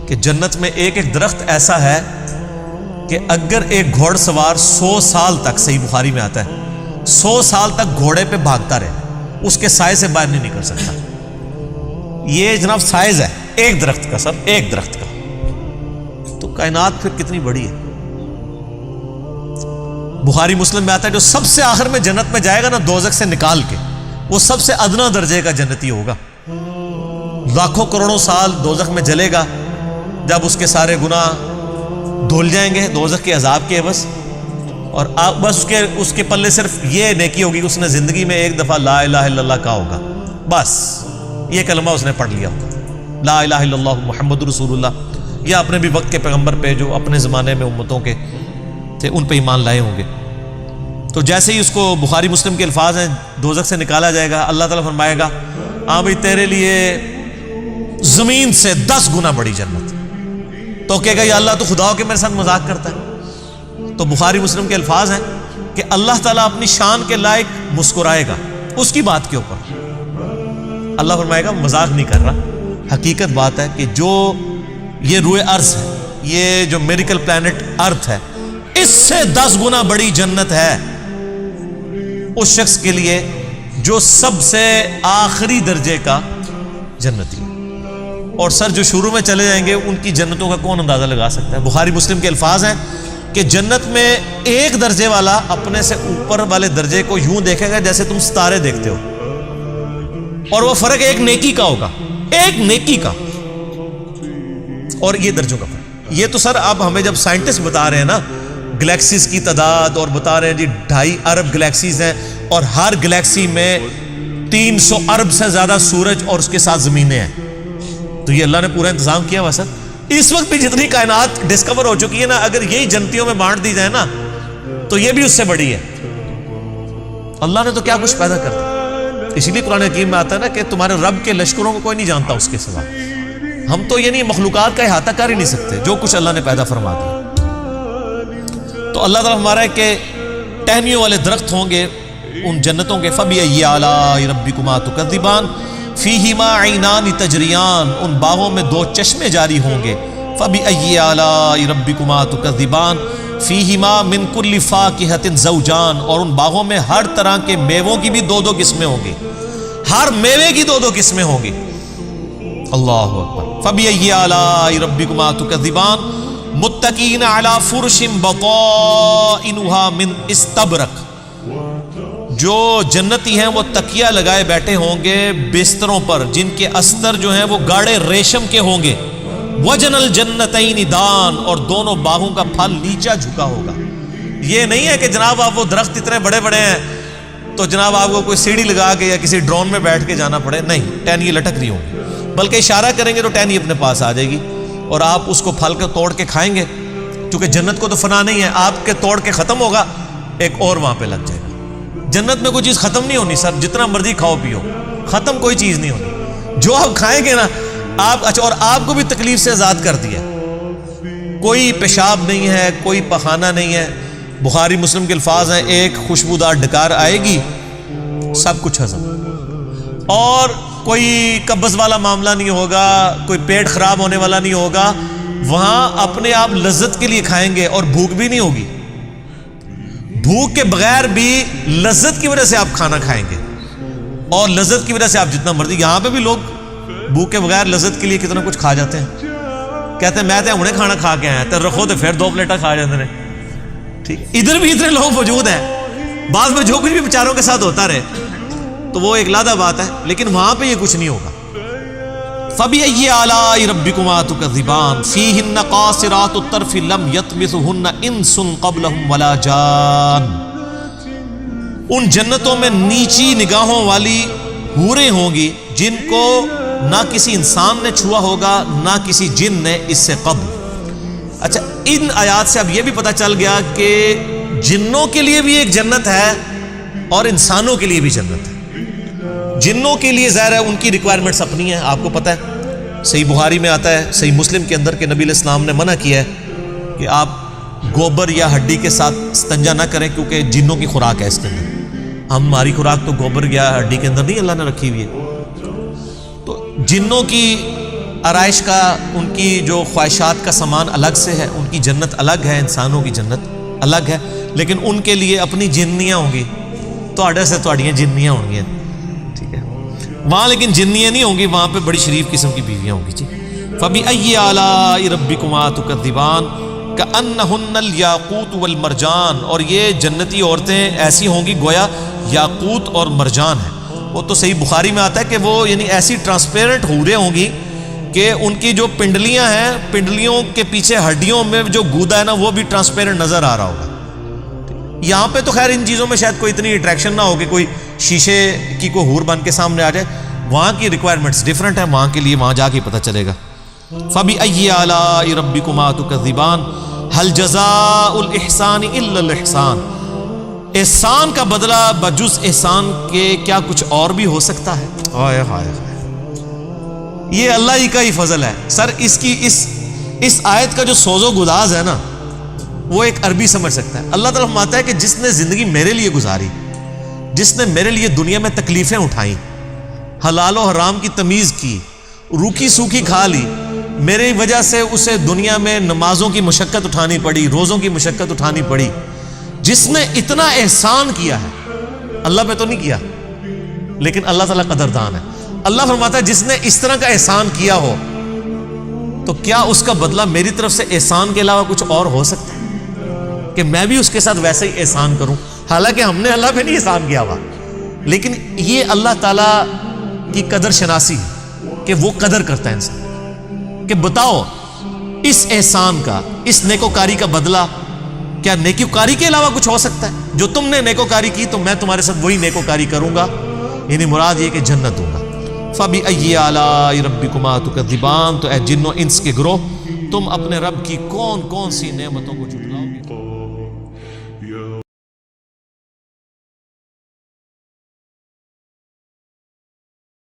کہ جنت میں ایک ایک درخت ایسا ہے کہ اگر ایک گھوڑ سوار 100 سال تک، صحیح بخاری میں آتا ہے، 100 سال تک گھوڑے پہ بھاگتا رہے، اس کے سائے سے باہر نہیں نکل سکتا۔ یہ جناب سائز ہے ایک درخت کا، سر ایک درخت کا، تو کائنات پھر کتنی بڑی ہے۔ بخاری مسلم میں آتا ہے جو سب سے آخر میں جنت میں جائے گا نا دوزخ سے نکال کے، وہ سب سے ادنا درجے کا جنتی ہوگا، لاکھوں کروڑوں سال دوزخ میں جلے گا، جب اس کے سارے گناہ دھل جائیں گے دوزخ کے عذاب کے بس، اور بس اس کے پلے صرف یہ نیکی ہوگی کہ اس نے زندگی میں ایک دفعہ لا الہ الا اللہ کہا ہوگا، بس یہ کلمہ اس نے پڑھ لیا ہوگا، لا الہ الا اللہ محمد رسول اللہ، یا اپنے بھی وقت کے پیغمبر پہ جو اپنے زمانے میں امتوں کے تھے ان پہ ایمان لائے ہوں گے۔ تو جیسے ہی اس کو بخاری مسلم کے الفاظ ہیں دوزخ سے نکالا جائے گا، اللہ تعالیٰ فرمائے گا ہاں بھائی تیرے لیے زمین سے 10 گنا بڑی جنت، تو کہے گا یا اللہ تو خدا ہو کے میرے ساتھ مذاق کرتا ہے۔ تو بخاری مسلم کے الفاظ ہیں کہ اللہ تعالیٰ اپنی شان کے لائق مسکرائے گا اس کی بات کے اوپر، اللہ فرمائے گا مذاق نہیں کر رہا، حقیقت بات ہے کہ جو یہ روئے ارض ہے، یہ جو میریکل پلانٹ ارتھ ہے، اس سے 10 گنا بڑی جنت ہے اس شخص کے لیے جو سب سے آخری درجے کا جنتی ہے۔ اور سر جو شروع میں چلے جائیں گے ان کی جنتوں کا کون اندازہ لگا سکتا ہے؟ بخاری مسلم کے الفاظ ہیں کہ جنت میں ایک درجے والا اپنے سے اوپر والے درجے کو یوں دیکھے گا جیسے تم ستارے دیکھتے ہو، اور وہ فرق ایک نیکی کا ہوگا، ایک نیکی کا، اور یہ درجوں کا فرق۔ یہ تو سر اب ہمیں جب سائنٹسٹ بتا رہے ہیں نا گلیکسیز کی تعداد، اور بتا رہے ہیں جی 2.5 ارب گلیکسیز ہیں، اور ہر گلیکسی میں 300 ارب سے زیادہ سورج اور اس کے ساتھ زمینیں ہیں، تو یہ اللہ نے پورا انتظام کیا ہوا سر۔ اس وقت بھی جتنی کائنات ڈسکور ہو چکی ہے نا، اگر یہی جنتیوں میں بانٹ دی جائے نا تو یہ بھی اس سے بڑی ہے۔ اللہ نے تو کیا کچھ پیدا کر دیا، اسی لیے قرآن حکیم میں آتا ہے نا کہ تمہارے رب کے لشکروں کو کوئی نہیں جانتا اس کے سوا، ہم تو یعنی مخلوقات کا احاطہ کر ہی نہیں سکتے جو کچھ اللہ نے پیدا فرما دیا۔ تو اللہ تعالیٰ ہمارا ہے کہ ٹہنیوں والے درخت ہوں گے ان جنتوں کے، فَبِأَيِّ آلَاءِ رَبِّكُمَا تُكَذِّبَانِ فِيهِمَا عَيْنَانِ تَجْرِيَانِ، ان باغوں میں 2 چشمے جاری ہوں گے، فَبِأَيِّ آلَاءِ رَبِّكُمَا تُكَذِّبَانِ فِيهِمَا مِن كُلِّ فَاكِهَةٍ زَوْجَانِ، اور ان باغوں میں ہر طرح کے میووں کی بھی 2 قسمیں ہوں گی، ہر میوے کی 2 قسمیں ہوں گی۔ اللہ اکبر۔ فَبِأَيِّ آلَاءِ رَبِّكُمَا تُكَذِّبَانِ مُتَّكِئِينَ عَلَى فُرُشٍ بَطَائِنُهَا مِنْ اسْتَبْرَقٍ، جو جنتی ہیں وہ تکیہ لگائے بیٹھے ہوں گے بستروں پر جن کے استر جو ہیں وہ گاڑے ریشم کے ہوں گے، وَجَنَ الْجَنَّتَيْنِ دَانٍ، اور دونوں باغوں کا پھل نیچا جھکا ہوگا۔ یہ نہیں ہے کہ جناب آپ وہ درخت اتنے بڑے بڑے ہیں تو جناب آپ کو کوئی سیڑھی لگا کے یا کسی ڈرون میں بیٹھ کے جانا پڑے، نہیں، ٹہنی لٹک رہی ہوں گی، بلکہ اشارہ کریں گے تو ٹہنی اپنے پاس آ جائے گی، اور آپ اس کو پھل کے توڑ کے کھائیں گے، کیونکہ جنت کو تو فنا نہیں ہے، آپ کے توڑ کے ختم ہوگا ایک اور وہاں پہ لگ جائے گا۔ جنت میں کوئی چیز ختم نہیں ہونی سر، جتنا مرضی کھاؤ پیو، ختم کوئی چیز نہیں ہونی، جو آپ کھائیں گے نا آپ، اچھا، اور آپ کو بھی تکلیف سے آزاد کر دیا، کوئی پیشاب نہیں ہے، کوئی پخانہ نہیں ہے۔ بخاری مسلم کے الفاظ ہیں ایک خوشبودار ڈکار آئے گی سب کچھ ہضم، اور کوئی قبض والا معاملہ نہیں ہوگا، کوئی پیٹ خراب ہونے والا نہیں ہوگا، وہاں اپنے آپ لذت کے لیے کھائیں گے اور بھوک بھی نہیں ہوگی، بھوک کے بغیر بھی لذت کی وجہ سے آپ کھانا کھائیں گے، اور لذت کی وجہ سے آپ جتنا مرضی، یہاں پہ بھی لوگ بھوک کے بغیر لذت کے لیے کتنا کچھ کھا جاتے ہیں، کہتے ہیں میں تو ہنے کھانا کھا کے آیا تو رکھو تو پھر 2 پلیٹیں کھا جاتے ہیں، ٹھیک، ادھر بھی اتنے لوگ موجود ہیں، بعض میں جو کچھ بھی بیچاروں کے ساتھ ہوتا رہے تو وہ ایک لادہ بات ہے، لیکن وہاں پہ یہ کچھ نہیں ہوگا۔ فَبِأَيِّ آلَاءِ رَبِّكُمَا تُكَذِّبَانِ فِيهِنَّ قَاصِرَاتُ الطَّرْفِ لَمْ يَطْمِثُهُنَّ إِنسٌ قَبْلَهُمْ وَلَا جَانٌ، ان جنتوں میں نیچی نگاہوں والی حوریں ہوں گی جن کو نہ کسی انسان نے چھوا ہوگا نہ کسی جن نے اس سے قبل۔ اچھا، ان آیات سے اب یہ بھی پتہ چل گیا کہ جنوں کے لیے بھی ایک جنت ہے اور انسانوں کے لیے بھی جنت ہے۔ جنوں کے لیے ظاہر ہے ان کی ریکوائرمنٹس اپنی ہیں، آپ کو پتہ ہے، صحیح بخاری میں آتا ہے، صحیح مسلم کے اندر کہ نبی علیہ السلام نے منع کیا ہے کہ آپ گوبر یا ہڈی کے ساتھ استنجا نہ کریں، کیونکہ جنوں کی خوراک ہے اس کے اندر۔ ہماری خوراک تو گوبر یا ہڈی کے اندر نہیں اللہ نے رکھی ہوئی ہے، تو جنوں کی آرائش کا ان کی جو خواہشات کا سامان الگ سے ہے، ان کی جنت الگ ہے، انسانوں کی جنت الگ ہے، لیکن ان کے لیے اپنی جنیاں ہوں گی، تواڈے سے تواڈیاں جنیاں ہوں گی، ٹھیک ہے، وہاں لیکن جنیاں نہیں ہوں گی، وہاں پہ بڑی شریف قسم کی بیویاں ہوں گی جی۔ فَبِأَيِّ آلَاءِ رَبِّكُمَا تُكَذِّبَانِ كَأَنَّهُنَّ الْيَاقُوتُ وَالْمَرْجَانُ، اور یہ جنتی عورتیں ایسی ہوں گی گویا یاقوت اور مرجان ہیں۔ وہ تو صحیح بخاری میں آتا ہے کہ وہ یعنی ایسی ٹرانسپیرنٹ حوریں ہوں گی کہ ان کی جو پنڈلیاں ہیں، پنڈلیوں کے پیچھے ہڈیوں میں جو گودا ہے نا، وہ بھی ٹرانسپیرنٹ نظر آ رہا ہوگا۔ یہاں پہ تو خیر ان چیزوں میں شاید کوئی اتنی اٹریکشن نہ ہو کہ کوئی شیشے کی کوئی حور بن کے سامنے آ جائے، وہاں کی ریکوائرمنٹس ڈیفرنٹ ہیں، وہاں کے لیے وہاں جا کے پتہ چلے گا۔ فَبِأَيِّ آلَاءِ رَبِّكُمَا تُكَذِّبَانِ هَلْ جَزَاءُ الْإِحْسَانِ إِلَّا الْإِحْسَانُ، احسان کا بدلہ بجز احسان کے کیا کچھ اور بھی ہو سکتا ہے؟ ہائے ہائے ہائے، یہ اللہ ہی کا ہی فضل ہے۔ سر اس آیت کا جو سوز و گداز ہے نا، وہ ایک عربی سمجھ سکتا ہے۔ اللہ تعالیٰ فرماتا ہے کہ جس نے زندگی میرے لیے گزاری، جس نے میرے لیے دنیا میں تکلیفیں اٹھائیں، حلال و حرام کی تمیز کی، روکھی سوکھی کھا لی، میری وجہ سے اسے دنیا میں نمازوں کی مشقت اٹھانی پڑی، روزوں کی مشقت اٹھانی پڑی، جس نے اتنا احسان کیا ہے، اللہ پہ تو نہیں کیا لیکن اللہ تعالیٰ قدردان ہے۔ اللہ فرماتا ہے جس نے اس طرح کا احسان کیا ہو تو کیا اس کا بدلہ میری طرف سے احسان کے علاوہ کچھ اور ہو سکتا ہے کہ میں بھی اس کے ساتھ ویسے ہی احسان کروں؟ حالانکہ ہم نے اللہ پہ نہیں احسان کیا ہوا، لیکن یہ اللہ تعالیٰ کی قدر شناسی ہے کہ وہ قدر کرتا ہے انسان، کہ بتاؤ اس احسان کا، اس نیکوکاری کا بدلہ کیا نیکوکاری کے علاوہ کچھ ہو سکتا ہے؟ جو تم نے نیکوکاری کی تو میں تمہارے ساتھ وہی نیکوکاری کروں گا، یعنی مراد یہ کہ جنت دوں گا۔ فَبِأَيِّ آلَاءِ رَبِّكُمَا تُكَذِّبَانِ، تو اے جن و انس کے گروہ، تم اپنے رب کی کون کون سی نعمتوں کو جھٹلاؤ گے؟